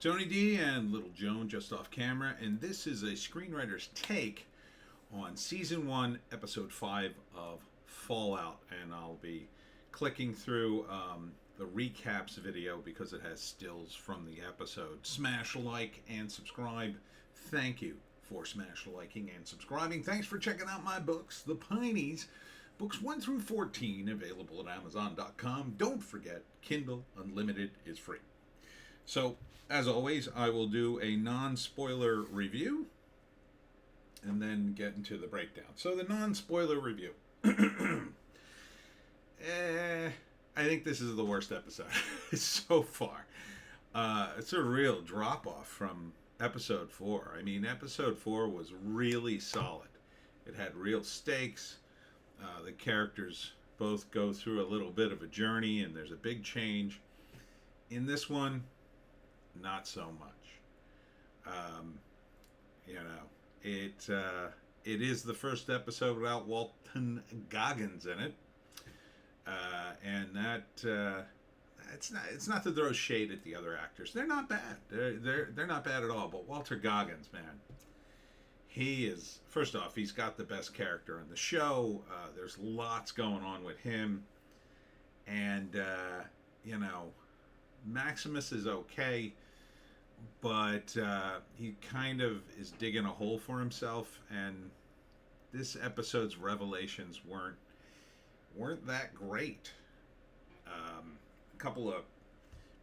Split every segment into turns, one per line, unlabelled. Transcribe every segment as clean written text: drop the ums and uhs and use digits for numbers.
Tony D and Little Joan just off camera, and this is a screenwriter's take on Season 1, Episode 5 of Fallout. And I'll be clicking through the recaps video because it has stills from the episode. Smash like and subscribe. Thank you for smash liking and subscribing. Thanks for checking out my books, The Pineys. Books 1 through 14 available at Amazon.com. Don't forget, Kindle Unlimited is free. So, as always, I will do a non-spoiler review and then get into the breakdown. So, the non-spoiler review. I think this is the worst episode so far. It's a real drop-off from Episode 4. I mean, Episode 4 was really solid. It had real stakes. The characters both go through a little bit of a journey, and there's a big change. In this one, not so much. It is the first episode without Walton Goggins in it, and that it's not to throw shade at the other actors. They're not bad. They're not bad at all. But Walter Goggins, man, he is, first off, he's got the best character in the show. There's lots going on with him, and Maximus is okay, but he kind of is digging a hole for himself, and this episode's revelations weren't that great. A couple of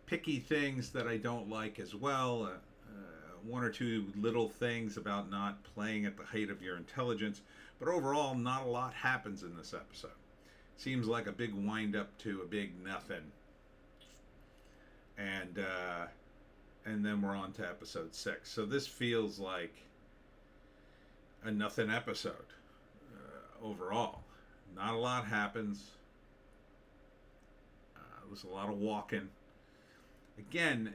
picky things that I don't like as well. One or two little things about not playing at the height of your intelligence, but overall, not a lot happens in this episode. Seems like a big wind up to a big nothing. And then we're on to episode 6. So this feels like a nothing episode overall. Not a lot happens. It was a lot of walking. Again,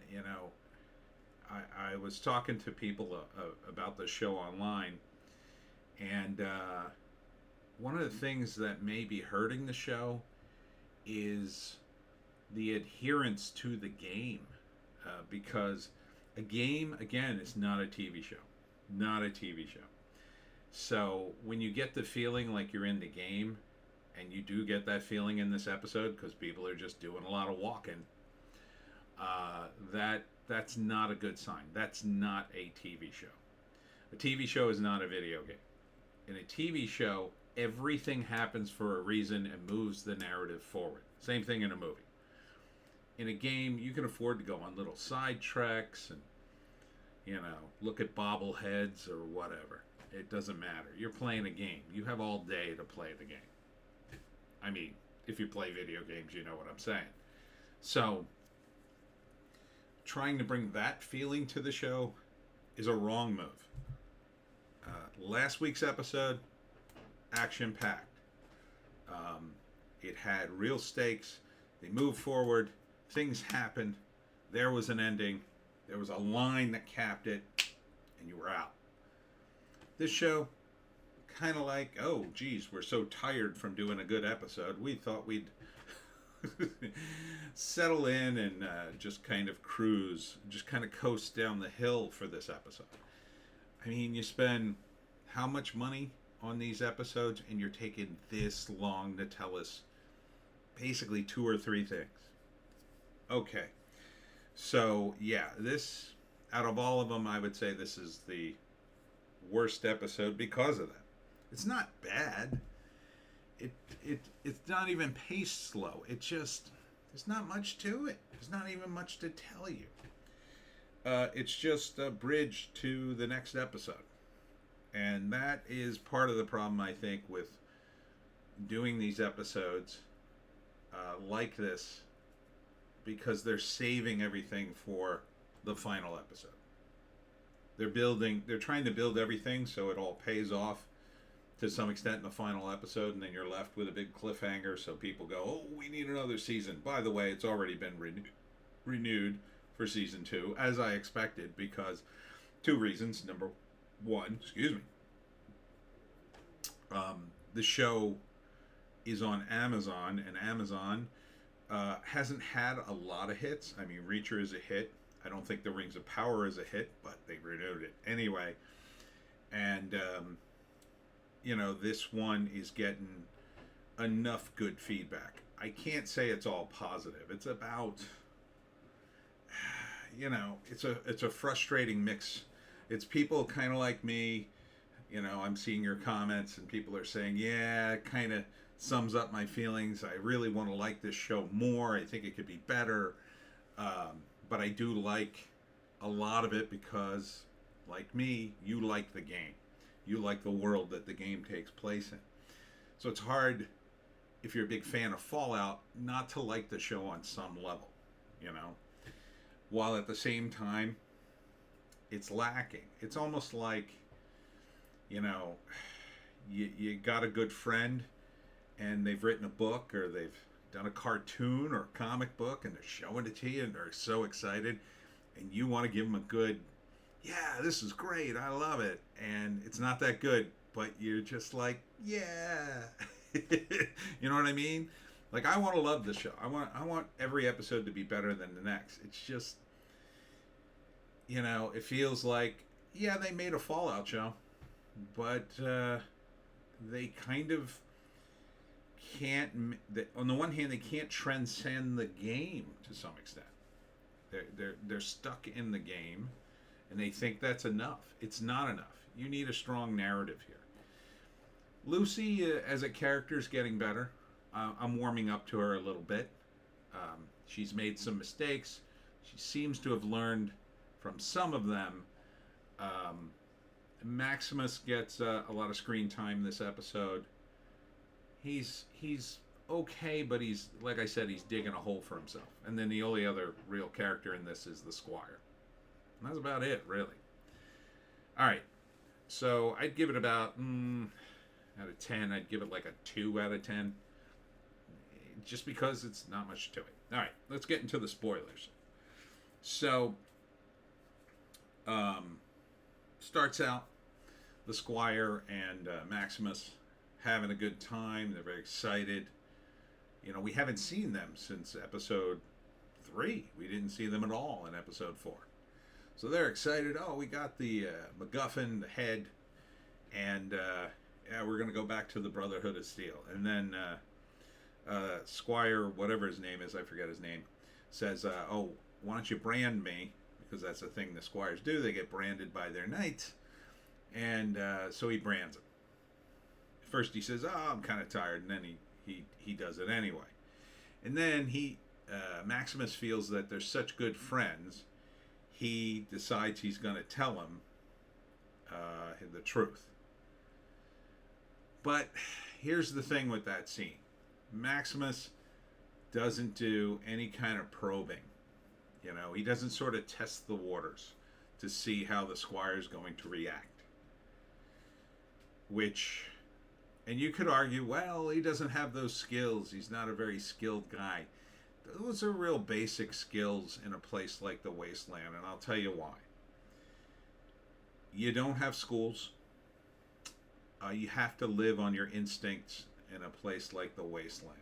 I was talking to people about the show online, and one of the things that may be hurting the show is the adherence to the game, because a game, again, is not a TV show. Not a TV show. So when you get the feeling like you're in the game, and you do get that feeling in this episode because people are just doing a lot of walking, that's not a good sign. That's not a TV show. A TV show is not a video game. In a TV show, everything happens for a reason and moves the narrative forward. Same thing in a movie. In a game, you can afford to go on little side treks and, look at bobbleheads or whatever. It doesn't matter. You're playing a game. You have all day to play the game. I mean, if you play video games, you know what I'm saying. So, trying to bring that feeling to the show is a wrong move. Last week's episode, action-packed. It had real stakes. They moved forward. Things happened. There was an ending. There was a line that capped it, and you were out. This show, kind of like, oh, geez, we're so tired from doing a good episode. We thought we'd settle in and just kind of cruise, just kind of coast down the hill for this episode. I mean, you spend how much money on these episodes, and you're taking this long to tell us basically 2 or 3 things. Okay. So, yeah, this, out of all of them, I would say this is the worst episode because of that. It's not bad. It's not even paced slow. It just, there's not much to it. There's not even much to tell you. It's just a bridge to the next episode. And that is part of the problem, I think, with doing these episodes like this, because they're saving everything for the final episode. They're trying to build everything so it all pays off to some extent in the final episode, and then you're left with a big cliffhanger, so people go, oh, we need another season. By the way, it's already been renewed for season 2, as I expected, because 2 reasons. Number 1, the show is on Amazon, and Amazon hasn't had a lot of hits. I mean, Reacher is a hit. I don't think the Rings of Power is a hit, but they renewed it anyway. And this one is getting enough good feedback. I can't say it's all positive. It's about, it's a frustrating mix. It's people kind of like me. I'm seeing your comments and people are saying, yeah, it kind of sums up my feelings. I really want to like this show more. I think it could be better. But I do like a lot of it because, like me, you like the game. You like the world that the game takes place in. So it's hard, if you're a big fan of Fallout, not to like the show on some level, while at the same time, it's lacking. It's almost like, you got a good friend and they've written a book or they've done a cartoon or a comic book and they're showing it to you and they're so excited and you want to give them a good, yeah, this is great, I love it, and it's not that good, but you're just like, yeah. You know what I mean? Like, I want to love the show. I want every episode to be better than the next. It's just, it feels like, yeah, they made a Fallout show, but they kind of can't. On the one hand, they can't transcend the game to some extent. They're stuck in the game, and they think that's enough. It's not enough. You need a strong narrative here. Lucy, as a character, is getting better. I'm warming up to her a little bit. She's made some mistakes. She seems to have learned from some of them. Maximus gets a lot of screen time this episode. He's okay, but he's, like I said, he's digging a hole for himself. And then the only other real character in this is the Squire. And that's about it, really. All right. So I'd give it about, out of 10, I'd give it like a 2 out of 10. Just because it's not much to it. All right, let's get into the spoilers. So, starts out the Squire and Maximus having a good time. They're very excited. We haven't seen them since episode 3. We didn't see them at all in episode 4. So they're excited. Oh, we got the MacGuffin, the head, and we're going to go back to the Brotherhood of Steel. And then Squire, whatever his name is, I forget his name, says, oh, why don't you brand me? Because that's the thing the Squires do. They get branded by their knights. And so he brands them. First he says, oh, I'm kind of tired. And then he does it anyway. And then Maximus feels that they're such good friends, he decides he's going to tell him the truth. But here's the thing with that scene. Maximus doesn't do any kind of probing. He doesn't sort of test the waters to see how the Squire's going to react. And you could argue, well, he doesn't have those skills. He's not a very skilled guy. Those are real basic skills in a place like the Wasteland, and I'll tell you why. You don't have schools. You have to live on your instincts in a place like the Wasteland.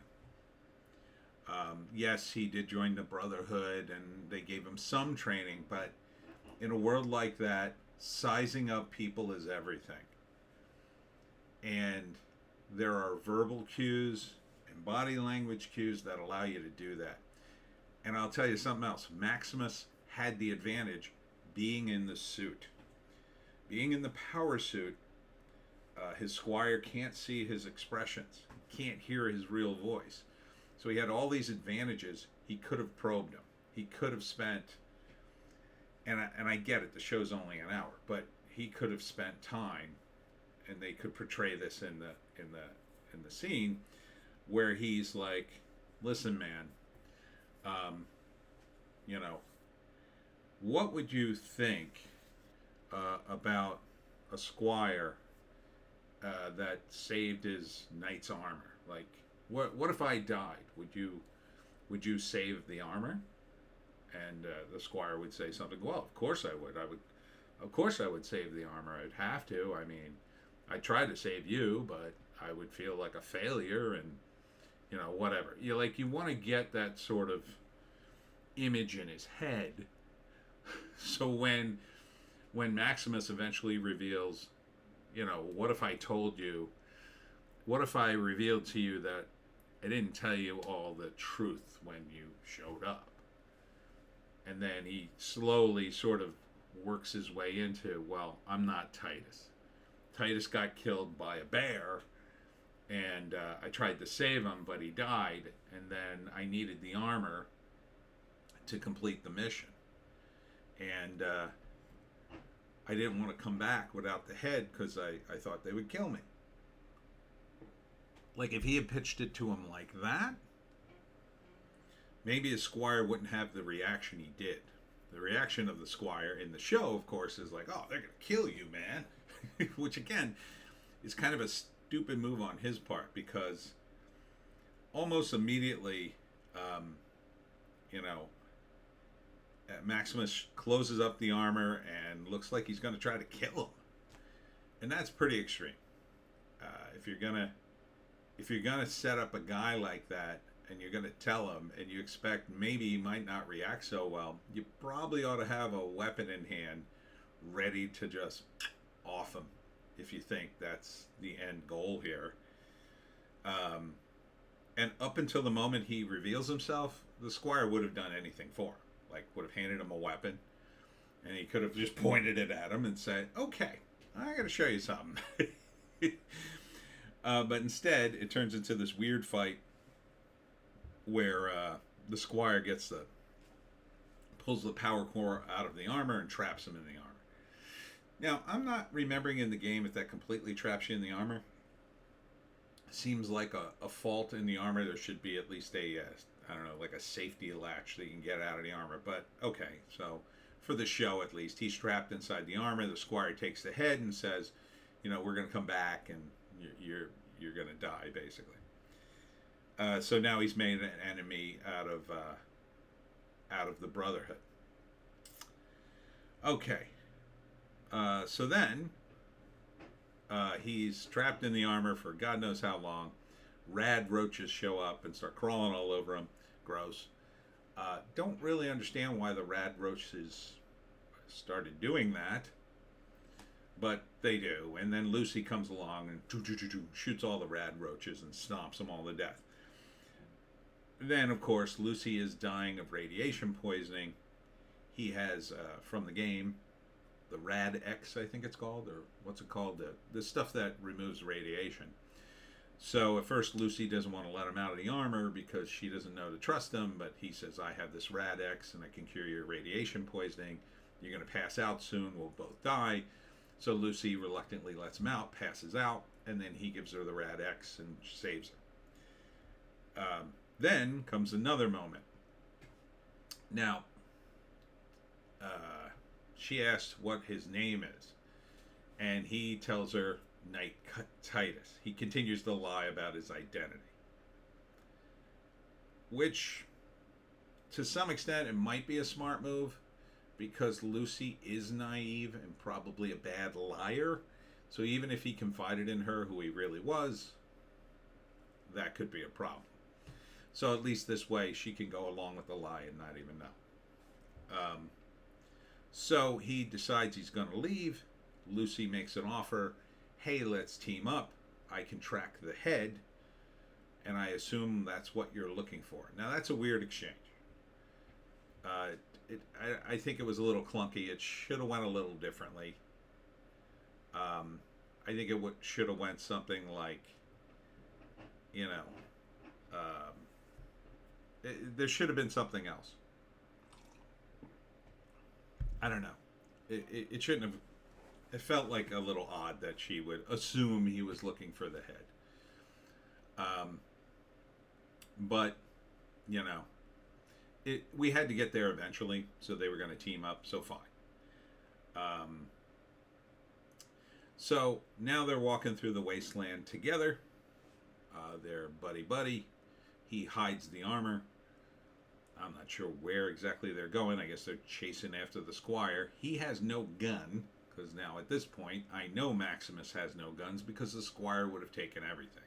Yes, he did join the Brotherhood, and they gave him some training, but in a world like that, sizing up people is everything. And there are verbal cues and body language cues that allow you to do that. And I'll tell you something else. Maximus had the advantage being in the suit. Being in the power suit, his Squire can't see his expressions, can't hear his real voice. So he had all these advantages. He could have probed him. He could have spent, and I get it, the show's only an hour, but he could have spent time, and they could portray this in the scene where he's like, listen, man, what would you think about a Squire that saved his knight's armor? Like, what if I died? Would you save the armor? And the Squire would say something. Well, of course I would. Of course I would save the armor. I'd have to. I mean, I tried to save you, but I would feel like a failure, and whatever. You want to get that sort of image in his head So when Maximus eventually reveals, what if I told you, what if I revealed to you that I didn't tell you all the truth when you showed up? And then he slowly sort of works his way into, well, I'm not Titus. Titus got killed by a bear, and I tried to save him, but he died, and then I needed the armor to complete the mission. And I didn't want to come back without the head because I thought they would kill me. Like, if he had pitched it to him like that, maybe his squire wouldn't have the reaction he did. The reaction of the squire in the show, of course, is like, oh, they're going to kill you, man. Which, again, is kind of a stupid move on his part, because almost immediately, Maximus closes up the armor and looks like he's going to try to kill him. And that's pretty extreme. If you're gonna set up a guy like that, and you're gonna tell him, and you expect maybe he might not react so well, you probably ought to have a weapon in hand ready to just off him if you think that's the end goal here. And up until the moment he reveals himself, the squire would have done anything for him. Like, would have handed him a weapon, and he could have just pointed it at him and said, okay, I gotta show you something. But instead, it turns into this weird fight where the squire pulls the power core out of the armor and traps him in the armor. Now, I'm not remembering in the game if that completely traps you in the armor. Seems like a fault in the armor. There should be at least like a safety latch that you can get out of the armor. But, okay, so for the show at least, he's trapped inside the armor. The squire takes the head and says, we're going to come back and you're going to die, basically. So now he's made an enemy out of the Brotherhood. Okay. So then he's trapped in the armor for God knows how long. Rad roaches show up and start crawling all over him. Gross. Don't really understand why the rad roaches started doing that. But they do. And then Lucy comes along and shoots all the rad roaches and stomps them all to death. Then, of course, Lucy is dying of radiation poisoning. He has, from the game, the Rad X, I think it's called, or what's it called? The stuff that removes radiation. So at first Lucy doesn't want to let him out of the armor because she doesn't know to trust him, but he says, I have this Rad X and I can cure your radiation poisoning. You're going to pass out soon. We'll both die. So Lucy reluctantly lets him out, passes out, and then he gives her the Rad X and saves her. Then comes another moment. Now, she asks what his name is, and he tells her Knight Titus. He continues to lie about his identity, which, to some extent, it might be a smart move, because Lucy is naive and probably a bad liar. So even if he confided in her who he really was, that could be a problem. So at least this way she can go along with the lie and not even know. So he decides he's going to leave. Lucy makes an offer. Hey, let's team up. I can track the head. And I assume that's what you're looking for. Now that's a weird exchange. I think it was a little clunky. It should have went a little differently. I think it should have went something like, there should have been something else. I don't know. It shouldn't have. It felt like a little odd that she would assume he was looking for the head. But, we had to get there eventually, so they were going to team up, so fine. So now they're walking through the wasteland together. They're buddy-buddy. He hides the armor. I'm not sure where exactly they're going. I guess they're chasing after the squire. He has no gun, because now at this point, I know Maximus has no guns, because the squire would have taken everything.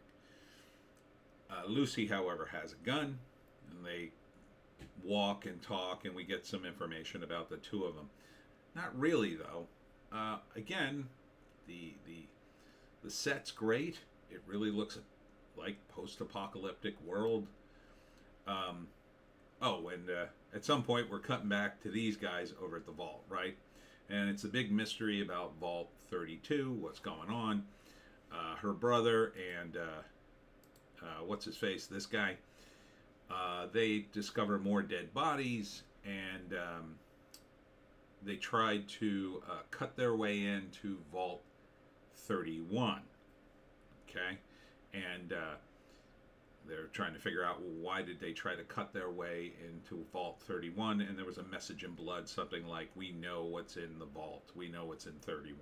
Lucy, however, has a gun, and they walk and talk, and we get some information about the two of them. Not really, though. Again, the set's great. It really looks like post-apocalyptic world. And at some point we're cutting back to these guys over at the vault, right? And it's a big mystery about Vault 32, what's going on. Her brother and what's his face, this guy, they discover more dead bodies, and they tried to cut their way into Vault 31. Okay? And they're trying to figure out, well, why did they try to cut their way into Vault 31? And there was a message in blood, something like, we know what's in the vault. We know what's in 31.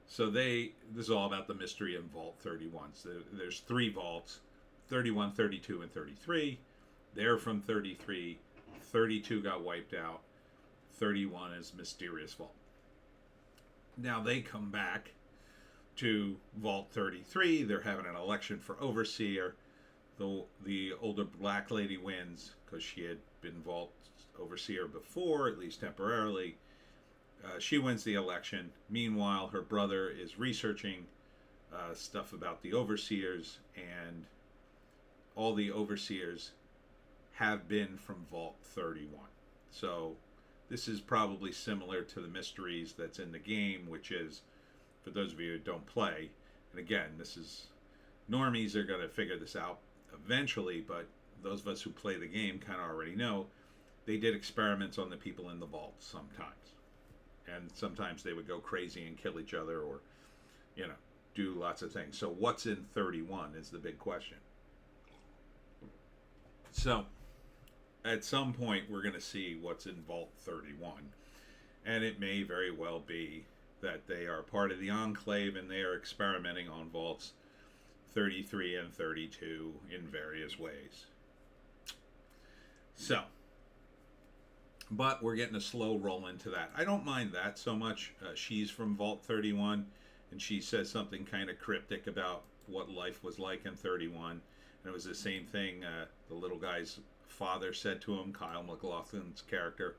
So this is all about the mystery in Vault 31. So there's 3 vaults, 31, 32, and 33. They're from 33. 32 got wiped out. 31 is Mysterious Vault. Now they come back to Vault 33. They're having an election for Overseer. The older black lady wins because she had been Vault Overseer before, at least temporarily. She wins the election. Meanwhile, her brother is researching stuff about the Overseers, and all the Overseers have been from Vault 31. So this is probably similar to the mysteries that's in the game, which is, for those of you who don't play, and again, this is, normies are going to figure this out eventually, but those of us who play the game kind of already know, they did experiments on the people in the vault sometimes. And sometimes they would go crazy and kill each other, or, do lots of things. So what's in 31 is the big question. So at some point we're going to see what's in Vault 31. And it may very well be that they are part of the Enclave and they are experimenting on Vaults 33 and 32 in various ways. So, but we're getting a slow roll into that. I don't mind that so much. She's from Vault 31, and she says something kind of cryptic about what life was like in 31. And it was the same thing the little guy's father said to him, Kyle MacLachlan's character.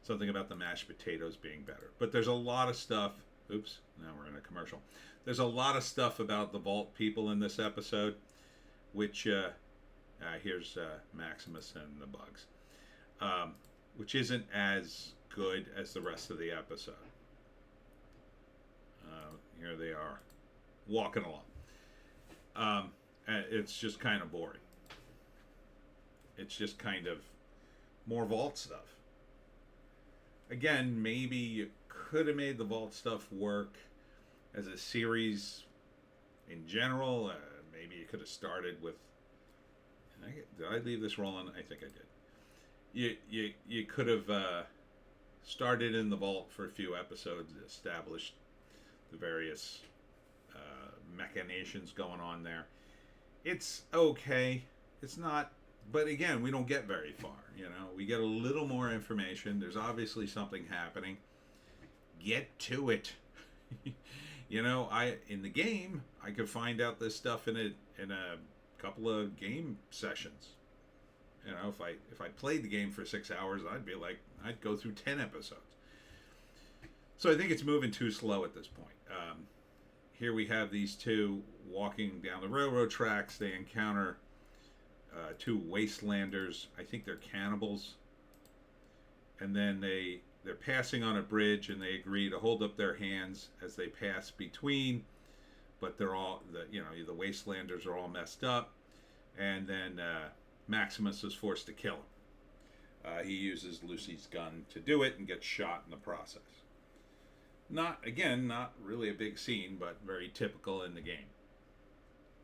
Something about the mashed potatoes being better. But there's a lot of stuff. Oops, now we're in a commercial. There's a lot of stuff about the Vault people in this episode, which, here's Maximus and the bugs. Which isn't as good as the rest of the episode. Here they are, walking along. And it's just kind of boring. It's just kind of more Vault stuff. Again, maybe you could have made the Vault stuff work as a series in general. Maybe you could have started with... Did I leave this rolling? I think I did. You could have started in the Vault for a few episodes, established the various machinations going on there. It's okay. It's not, but again, we don't get very far. We get a little more information. There's obviously something happening. Get to it. In the game, I could find out this stuff in a couple of game sessions. If I played the game for 6 hours, I'd go through 10 episodes. So I think it's moving too slow at this point. Here we have these two walking down the railroad tracks. They encounter 2 wastelanders. I think they're cannibals. And then they're passing on a bridge, and they agree to hold up their hands as they pass between. But they're all, the wastelanders are all messed up. And then Maximus is forced to kill him. He uses Lucy's gun to do it and gets shot in the process. Not really a big scene, but very typical in the game.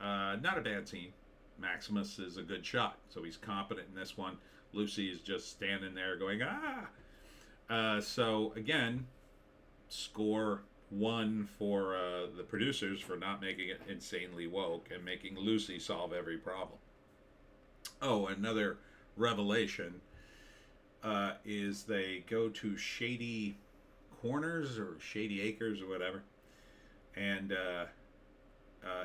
Not a bad scene. Maximus is a good shot, so he's competent in this one. Lucy is just standing there going, ah! So, again, score 1 for the producers for not making it insanely woke and making Lucy solve every problem. Oh, another revelation is they go to Shady Corners or Shady Acres or whatever, and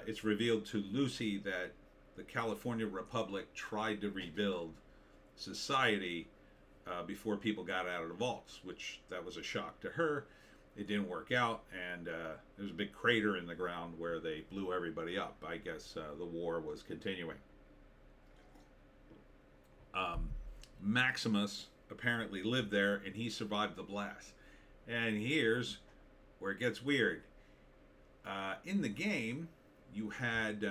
it's revealed to Lucy that the California Republic tried to rebuild society before people got out of the vaults, which that was a shock to her. It didn't work out, and there was a big crater in the ground where they blew everybody up. I guess the war was continuing. Maximus apparently lived there, and he survived the blast. And here's where it gets weird. In the game, you had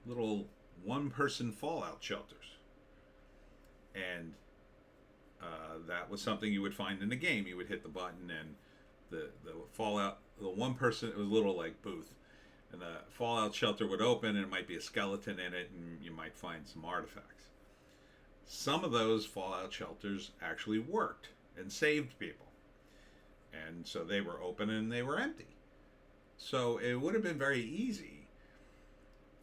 little one-person fallout shelters, and that was something you would find in the game. You would hit the button, and the fallout, the one person, it was a little like booth, and the fallout shelter would open, and it might be a skeleton in it, and you might find some artifacts. Some of those fallout shelters actually worked and saved people, and so they were open and they were empty. So it would have been very easy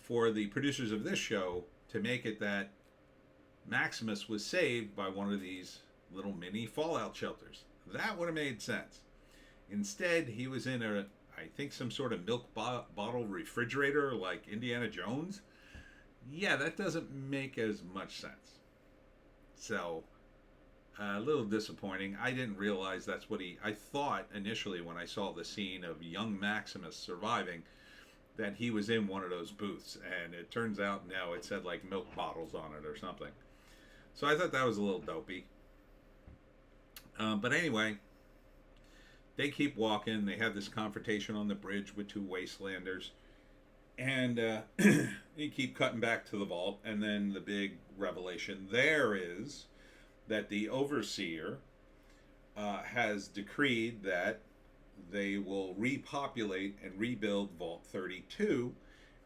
for the producers of this show to make it that Maximus was saved by one of these little mini fallout shelters. That would have made sense. Instead, he was in I think some sort of milk bottle refrigerator like Indiana Jones. Yeah, that doesn't make as much sense. So, a little disappointing. I didn't realize that's what I thought initially when I saw the scene of young Maximus surviving that he was in one of those booths. And it turns out now it said like milk bottles on it or something. So I thought that was a little dopey. But anyway, they keep walking. They have this confrontation on the bridge with two wastelanders. And you keep cutting back to the vault. And then the big revelation there is that the overseer has decreed that they will repopulate and rebuild Vault 32.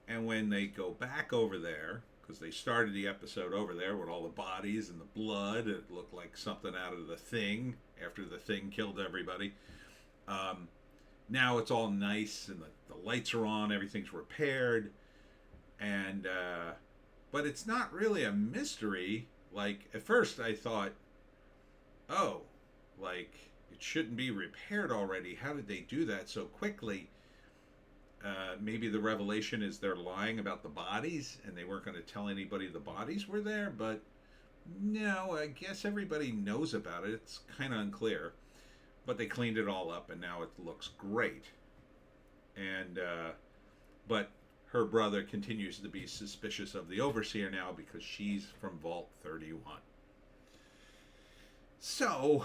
And when they go back over there, because they started the episode over there with all the bodies and the blood, it looked like something out of The Thing after The Thing killed everybody. Now it's all nice and the lights are on, everything's repaired, and but it's not really a mystery. Like at first I thought, oh, like it shouldn't be repaired already. How did they do that so quickly? Maybe the revelation is they're lying about the bodies and they weren't going to tell anybody the bodies were there, but no, I guess everybody knows about it. It's kind of unclear. But they cleaned it all up and now it looks great. And, but her brother continues to be suspicious of the overseer now because she's from Vault 31. So,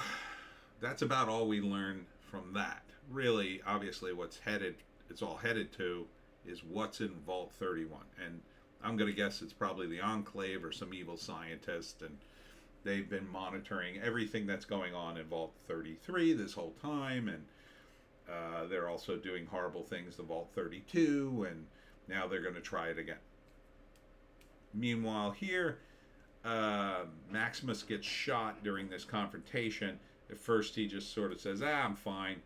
that's about all we learn from that. Really, obviously, it's all headed to is what's in Vault 31. And I'm going to guess it's probably the Enclave or some evil scientist, and they've been monitoring everything that's going on in Vault 33 this whole time, and they're also doing horrible things to Vault 32, and now they're going to try it again. Meanwhile, here, Maximus gets shot during this confrontation. At first, he just sort of says, I'm fine.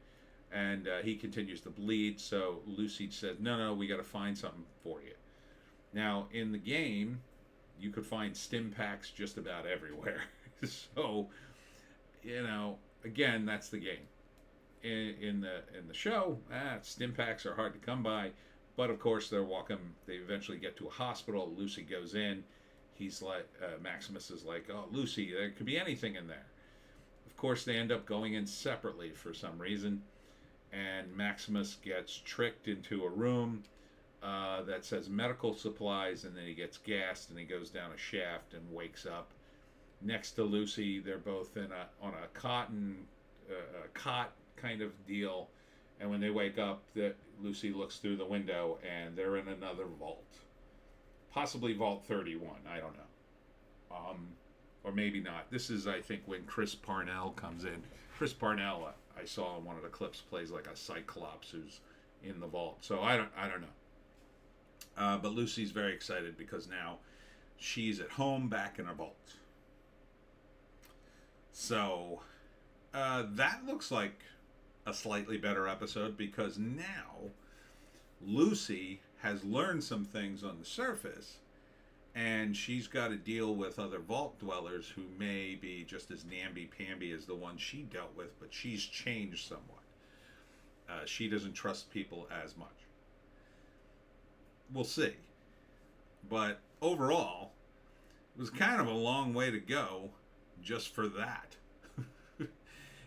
And he continues to bleed, so Lucy says, no, we got to find something for you. Now, in the game, you could find stim packs just about everywhere. So, again, that's the game. In the show, stim packs are hard to come by, but of course they eventually get to a hospital. Lucy goes in. He's like, Maximus is like, oh, Lucy, there could be anything in there. Of course, they end up going in separately for some reason. And Maximus gets tricked into a room that says medical supplies, and then he gets gassed and he goes down a shaft and wakes up next to Lucy. They're both on a cot kind of deal, and when they wake up, Lucy looks through the window and they're in another vault, possibly Vault 31. I don't know, or maybe not. This is, I think, when Chris Parnell comes in. Chris Parnell, I saw in one of the clips, plays like a Cyclops who's in the vault. So I don't know. But Lucy's very excited because now she's at home back in her vault. So that looks like a slightly better episode because now Lucy has learned some things on the surface, and she's got to deal with other vault dwellers who may be just as namby-pamby as the one she dealt with, but she's changed somewhat. She doesn't trust people as much. We'll see. But overall, It was kind of a long way to go just for that.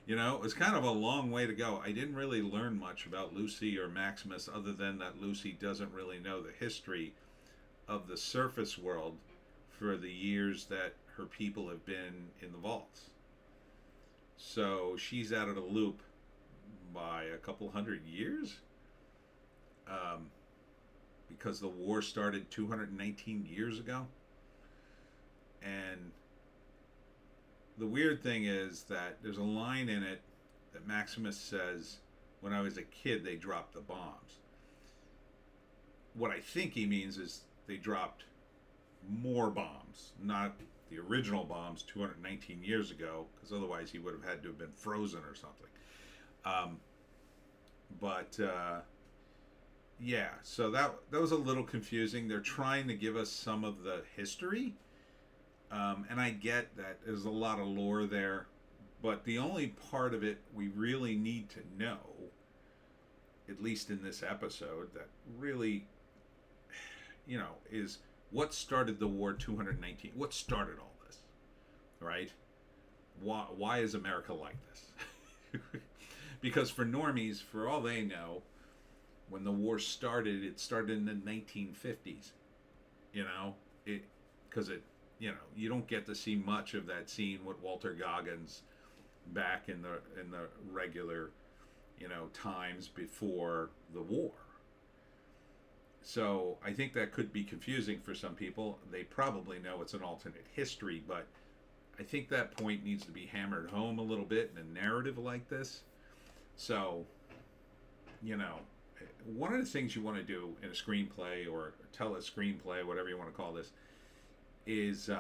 It was kind of a long way to go. I didn't really learn much about Lucy or Maximus other than that Lucy doesn't really know the history of the surface world for the years that her people have been in the vaults. So she's out of the loop by a couple hundred years, because the war started 219 years ago. And the weird thing is that there's a line in it that Maximus says, when I was a kid, they dropped the bombs. What I think he means is they dropped more bombs, not the original bombs 219 years ago, because otherwise he would have had to have been frozen or something. Yeah, so that was a little confusing. They're trying to give us some of the history, and I get that there's a lot of lore there, but the only part of it we really need to know, at least in this episode, that really, is what started the war 219. What started all this, right? Why is America like this? Because for normies, for all they know, when the war started, it started in the 1950s. Because you don't get to see much of that scene with Walter Goggins back in the regular, times before the war. So I think that could be confusing for some people. They probably know it's an alternate history, but I think that point needs to be hammered home a little bit in a narrative like this. So, one of the things you want to do in a screenplay or tell a screenplay, whatever you want to call this, is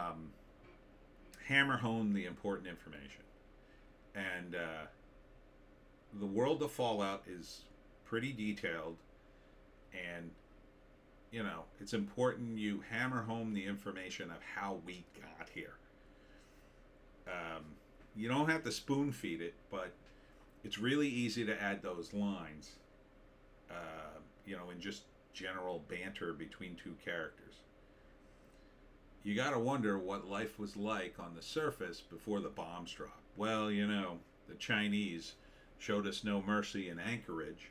hammer home the important information. And the world of Fallout is pretty detailed, and it's important you hammer home the information of how we got here. You don't have to spoon feed it, but it's really easy to add those lines, in just general banter between two characters. You gotta wonder what life was like on the surface before the bombs dropped. Well, the Chinese showed us no mercy in Anchorage.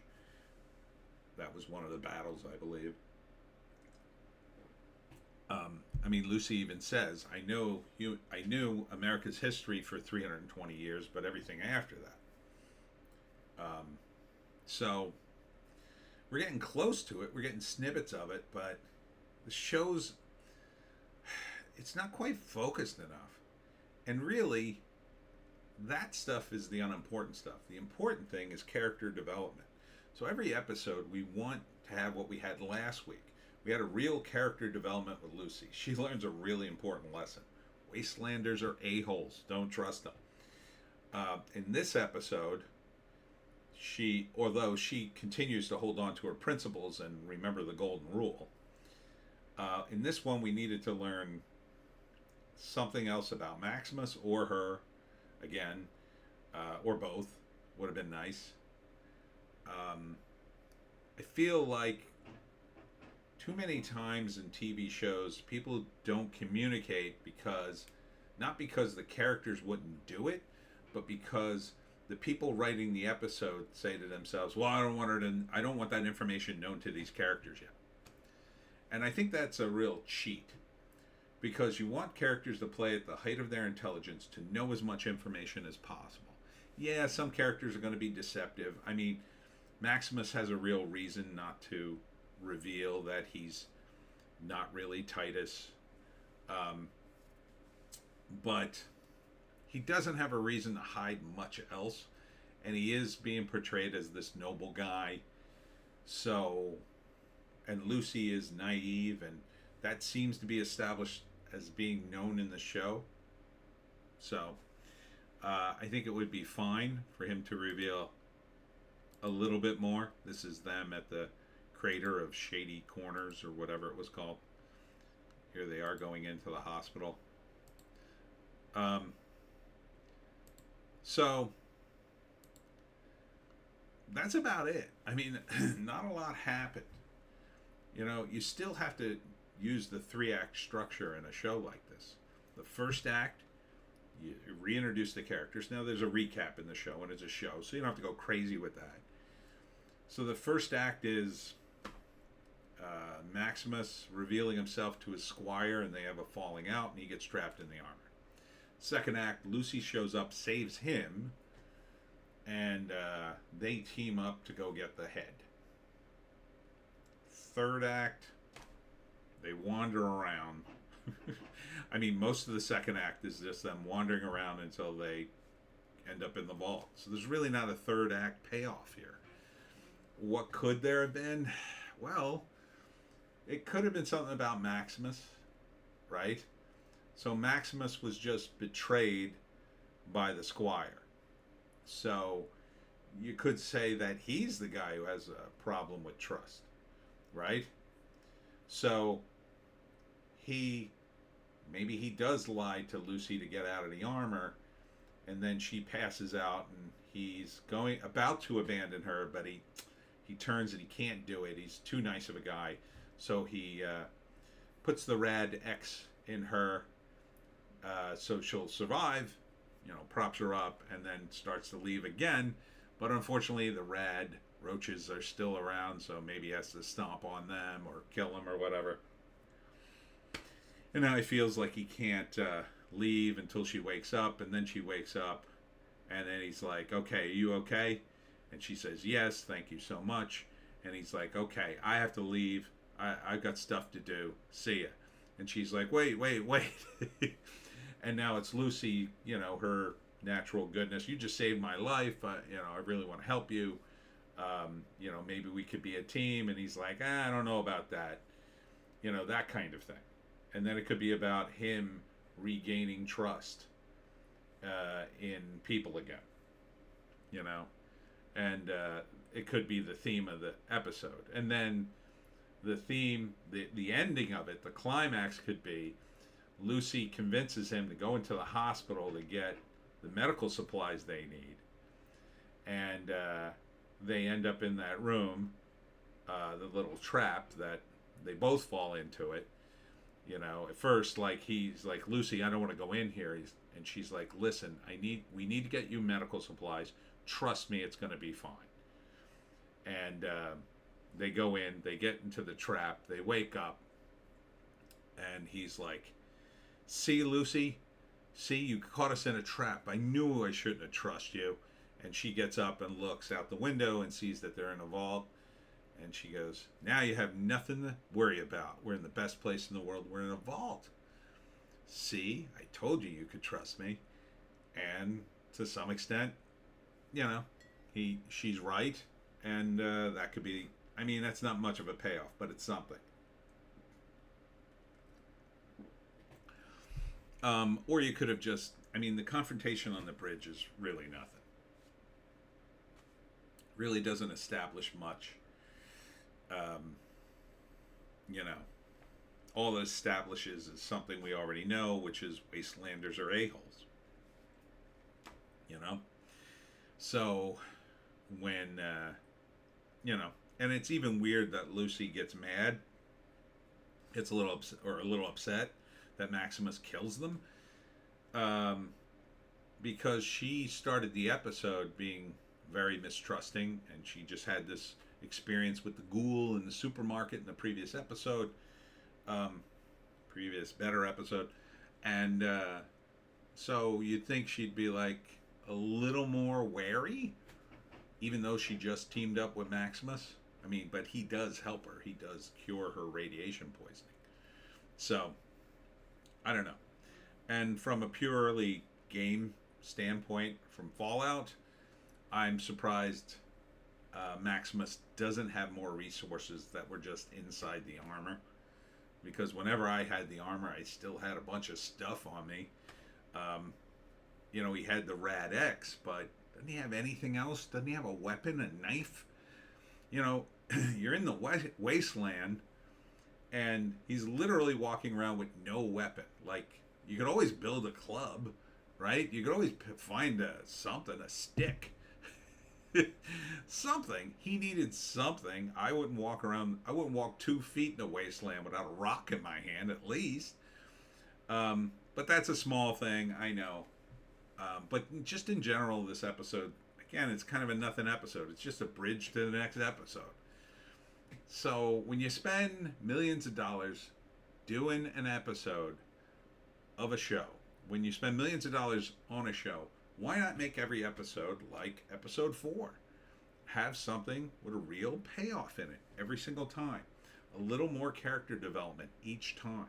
That was one of the battles, I believe. Lucy even says, I knew America's history for 320 years, but everything after that. So we're getting close to it. We're getting snippets of it, but the show's, it's not quite focused enough. And really, that stuff is the unimportant stuff. The important thing is character development. So every episode, we want to have what we had last week. We had a real character development with Lucy. She learns a really important lesson. Wastelanders are a-holes. Don't trust them. In this episode, although she continues to hold on to her principles and remember the golden rule, in this one we needed to learn something else about Maximus or her, again, or both. Would have been nice. I feel like too many times in TV shows people don't communicate not because the characters wouldn't do it, but because the people writing the episode say to themselves, well, I don't want that information known to these characters yet. And I think that's a real cheat, because you want characters to play at the height of their intelligence to know as much information as possible. Yeah, some characters are going to be deceptive. Maximus has a real reason not to reveal that he's not really Titus, but he doesn't have a reason to hide much else, and he is being portrayed as this noble guy. So, and Lucy is naive, and that seems to be established as being known in the show. So I think it would be fine for him to reveal a little bit more. This is them at the crater of Shady Corners, or whatever it was called. Here they are going into the hospital. So that's about it. Not a lot happened. You still have to use the 3-act structure in a show like this. The first act, you reintroduce the characters. Now there's a recap in the show, and it's a show, so you don't have to go crazy with that. So the first act is Maximus revealing himself to his squire, and they have a falling out, and he gets trapped in the armor. Second act, Lucy shows up, saves him, and they team up to go get the head. Third act, they wander around. I mean, most of the second act is just them wandering around until they end up in the vault. So there's really not a third act payoff here. What could there have been? Well, it could have been something about Maximus, right? So Maximus was just betrayed by the squire. So you could say that he's the guy who has a problem with trust, right? So maybe he does lie to Lucy to get out of the armor, and then she passes out, and he's about to abandon her, but he turns and he can't do it. He's too nice of a guy, so he puts the rad X in her, so she'll survive. Props her up, and then starts to leave again. But unfortunately, the rad roaches are still around, so maybe he has to stomp on them or kill them or whatever. And now he feels like he can't leave until she wakes up, and then she wakes up, and then he's like, okay, are you okay? And she says, yes, thank you so much. And he's like, okay, I have to leave. I've got stuff to do. See ya. And she's like, wait. And now it's Lucy, her natural goodness. You just saved my life. I really want to help you. Maybe we could be a team. And he's like, I don't know about that. That kind of thing. And then it could be about him regaining trust in people again. And it could be the theme of the episode. And then the theme, the ending of it, the climax could be Lucy convinces him to go into the hospital to get the medical supplies they need. And they end up in that room, the little trap that they both fall into it. At first, he's like, Lucy, I don't want to go in here. And she's like, listen, we need to get you medical supplies. Trust me, it's going to be fine. And they go in, they get into the trap, they wake up, and he's like, see, Lucy, you caught us in a trap. I knew I shouldn't have trusted you. And she gets up and looks out the window and sees that they're in a vault. And she goes, now you have nothing to worry about. We're in the best place in the world. We're in a vault. See, I told you could trust me. And to some extent, she's right. And that could be, that's not much of a payoff, but it's something. Or you could have just, the confrontation on the bridge is really nothing. Really doesn't establish much. All it establishes is something we already know, which is wastelanders are a-holes. So when, and it's even weird that Lucy gets mad, gets a little upset that Maximus kills them, because she started the episode being very mistrusting, and she just had this experience with the ghoul in the supermarket in the previous episode, better episode, and so you'd think she'd be like a little more wary, even though she just teamed up with Maximus. But he does help her. He does cure her radiation poisoning. So I don't know. And from a purely game standpoint, from Fallout, I'm surprised Maximus doesn't have more resources that were just inside the armor. Because whenever I had the armor, I still had a bunch of stuff on me. He had the Rad X, but doesn't he have anything else? Doesn't he have a weapon, a knife? You're in the wasteland, and he's literally walking around with no weapon. Like, you could always build a club, right? You could always find a stick. Something. He needed something. I wouldn't walk 2 feet in a wasteland without a rock in my hand, at least. But that's a small thing, I know. But just in general, this episode, again, it's kind of a nothing episode. It's just a bridge to the next episode. So when you spend millions of dollars doing an episode of a show, when you spend millions of dollars on a show, why not make every episode like episode 4? Have something with a real payoff in it every single time. A little more character development each time.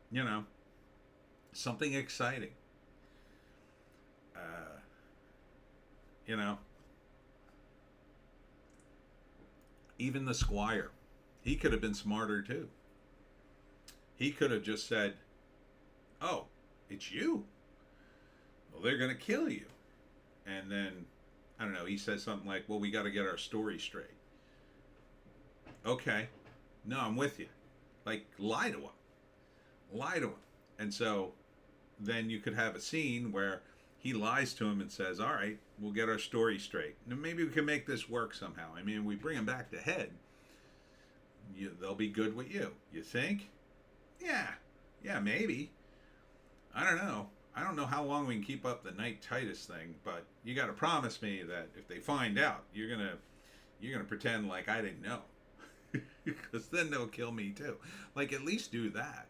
You know, something exciting. You know, even the Squire, he could have been smarter too. He could have just said, "Oh, it's you. Well, they're going to kill you." And then, I don't know, he says something like, "Well, we got to get our story straight." Okay. No, I'm with you. Like, lie to him. Lie to him. And so then you could have a scene where he lies to him and says, "All right, we'll get our story straight. Now, maybe we can make this work somehow. I mean, we bring him back to head. They'll be good with you. You think? Yeah, maybe. I don't know. I don't know how long we can keep up the Knight Titus thing, but you got to promise me that if they find out, you're gonna pretend like I didn't know, because then they'll kill me too. Like, at least do that,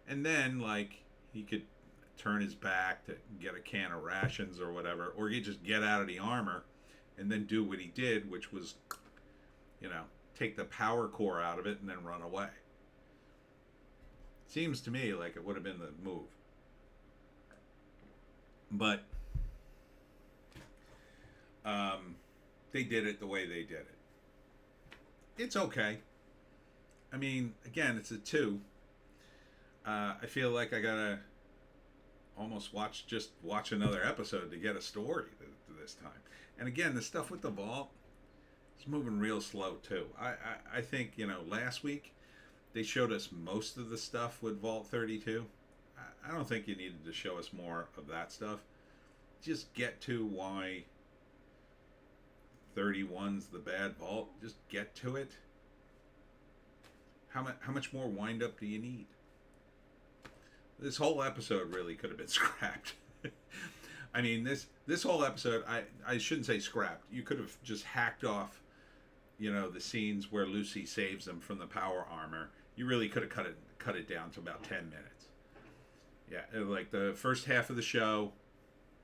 and then like he could turn his back to get a can of rations or whatever, or he'd just get out of the armor, and then do what he did, which was, take the power core out of it and then run away. Seems to me like it would have been the move. But they did it the way they did it. It's okay. I mean, again, it's a 2. I feel like I gotta almost watch another episode to get a story this time. And again, the stuff with the vault is moving real slow too. I think, last week they showed us most of the stuff with Vault 32. I don't think you needed to show us more of that stuff. Just get to why 31's the bad vault. Just get to it. How much more wind up do you need? This whole episode really could have been scrapped. I mean, this whole episode, I shouldn't say scrapped. You could have just hacked off, the scenes where Lucy saves them from the power armor. You really could have cut it down to about 10 minutes. Yeah, like the first half of the show,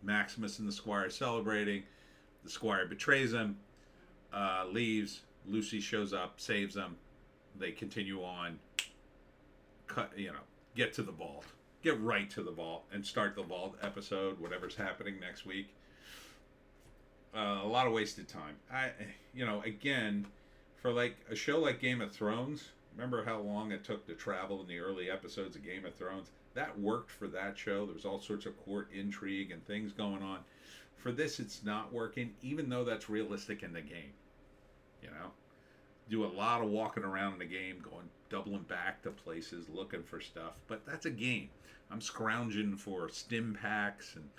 Maximus and the Squire celebrating. The Squire betrays him, leaves. Lucy shows up, saves them. They continue on. Get to the vault. Get right to the vault and start the vault episode, whatever's happening next week. A lot of wasted time. Again, for like a show like Game of Thrones, remember how long it took to travel in the early episodes of Game of Thrones? That worked for that show. There was all sorts of court intrigue and things going on. For this, it's not working, even though that's realistic in the game. Do a lot of walking around in the game, doubling back to places, looking for stuff. But that's a game. I'm scrounging for stim packs and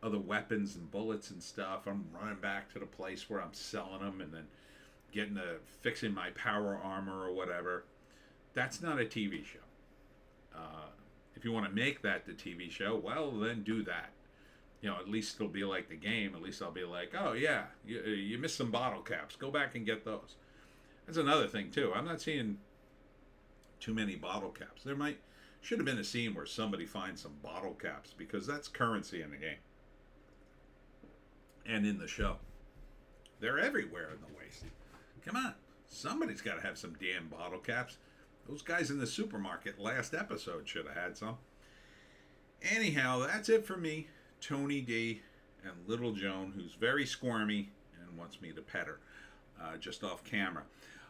other weapons and bullets and stuff. I'm running back to the place where I'm selling them and then fixing my power armor or whatever. That's not a TV show. If you want to make that the TV show, well, then do that. At least it'll be like the game. At least I'll be like, oh yeah, you missed some bottle caps. Go back and get those. That's another thing too. I'm not seeing too many bottle caps. Should have been a scene where somebody finds some bottle caps, because that's currency in the game and in the show. They're everywhere in the waste. Come on, somebody's got to have some damn bottle caps. Those guys in the supermarket last episode should have had some. Anyhow, that's it for me, Tony D, and Little Joan, who's very squirmy and wants me to pet her just off camera.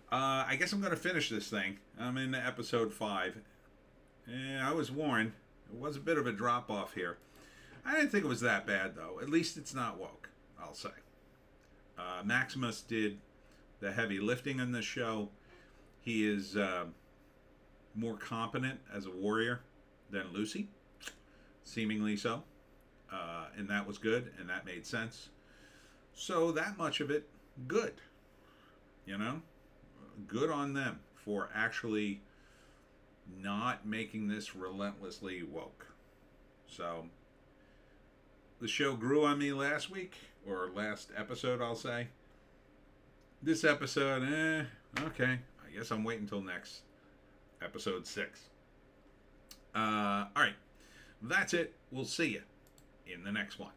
I guess I'm going to finish this thing. I'm in episode 5. I was warned. It was a bit of a drop-off here. I didn't think it was that bad, though. At least it's not woke, I'll say. Maximus did the heavy lifting in this show. He is more competent as a warrior than Lucy, seemingly so. And that was good, and that made sense. So that much of it, good. Good on them for actually not making this relentlessly woke. So, the show grew on me last week, or last episode, I'll say. This episode, okay. I guess I'm waiting until next episode 6. Alright. That's it. We'll see you in the next one.